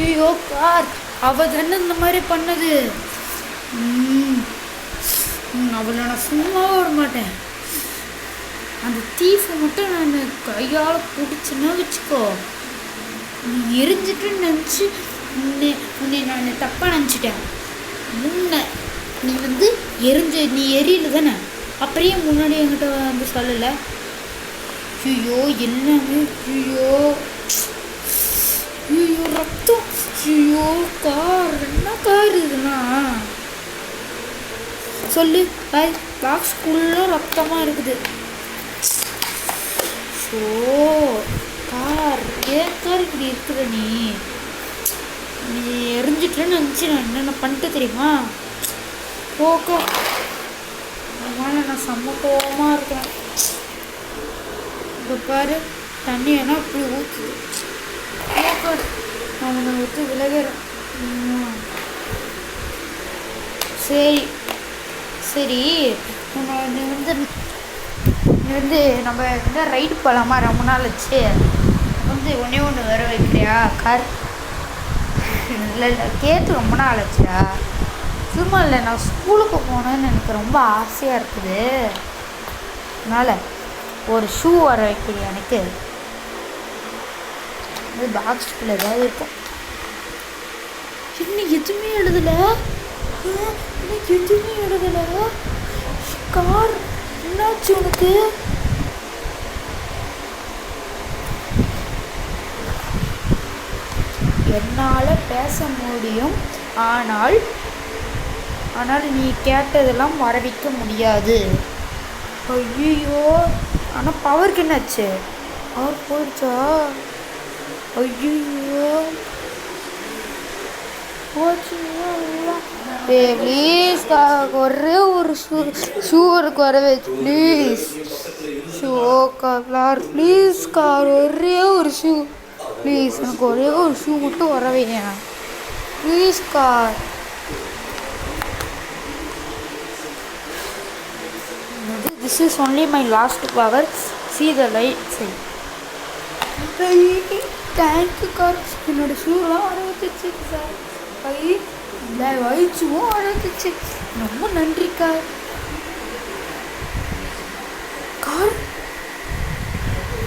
ஐயோ கார், அவ தானே இந்த மாதிரி பண்ணது. அவளை நான் சும்மா விட மாட்டேன். அந்த தீஃபை மட்டும் நான் கையால் பிடிச்சுன்னா வச்சுக்கோ, நீ எரிஞ்சிட்டுன்னு நினச்சி உன்னை நான் தப்பாக நினச்சிட்டேன். நீ நீ எரியல தானே, அப்படியே முன்னாடி என்கிட்ட வந்து சொல்லலை. ஐயோ எல்லாமே, ஐயோ ஐயோ ரத்தம், ஐயோ கார், என்ன கார் இதுனா சொல்லு. பாக்ஸ் ஃபுல்லாக ரத்தமாக இருக்குது. ஸோ கார், ஏன் கார் இப்படி இருக்குற? நீ எரிஞ்சிட்டுன்னு நினச்சி நான் என்னென்ன பண்ணிட்டு தெரியுமா? ஓகே, அதனால நான் செம்ம கோவமாக இருக்கிறேன். இப்போ பாரு, தண்ணி ஏன்னா அப்படி ஊற்றுது. ஓகே, நான் உன்னை விட்டு விலகிறேன். சரி சரி, நீ நம்ம ரைடு போகலாமா? ரொம்ப நாள் ஆச்சு. ஒன்று வர வைக்கிறியா கார்? இல்லை கேட்டு ரொம்ப நாள் ஆச்சுடா. சும்மா இல்லை, நான் ஸ்கூலுக்கு போகணுன்னு எனக்கு ரொம்ப ஆசையாக இருக்குது. அதனால் ஒரு ஷூ வர வைக்கிறியா எனக்கு? பாக்ஸ்குள்ளே ஏதாவது இருக்கும். இன்னும் எதுவுமே எழுதலை, எதுவுமே எழுதலை. கார் என்னாச்சு உனக்கு? என்னால் பேச முடியும், ஆனால் நீ கேட்டதெல்லாம் வர வைக்க முடியாது. ஐயோ, ஆனால் பவருக்கு என்னாச்சு? பவர் போயிடுச்சா? ஐயோ போச்சு. ப்ளீஸ் ஒரே ஒரு ஷூ வர வச்சு please. Shoe car please, car ஒரே ஒரு ஷூ ப்ளீஸ், எனக்கு ஒரே ஒரு ஷூ மட்டும் வர வைங்க please car. This is only my last power. See the light. See. Thank you car, என்னோட ஷூலாம் வர வச்சிச்சு சார். வயிற்றுவும் வர வச்சிச்சு. ரொம்ப நன்றி கார். கார்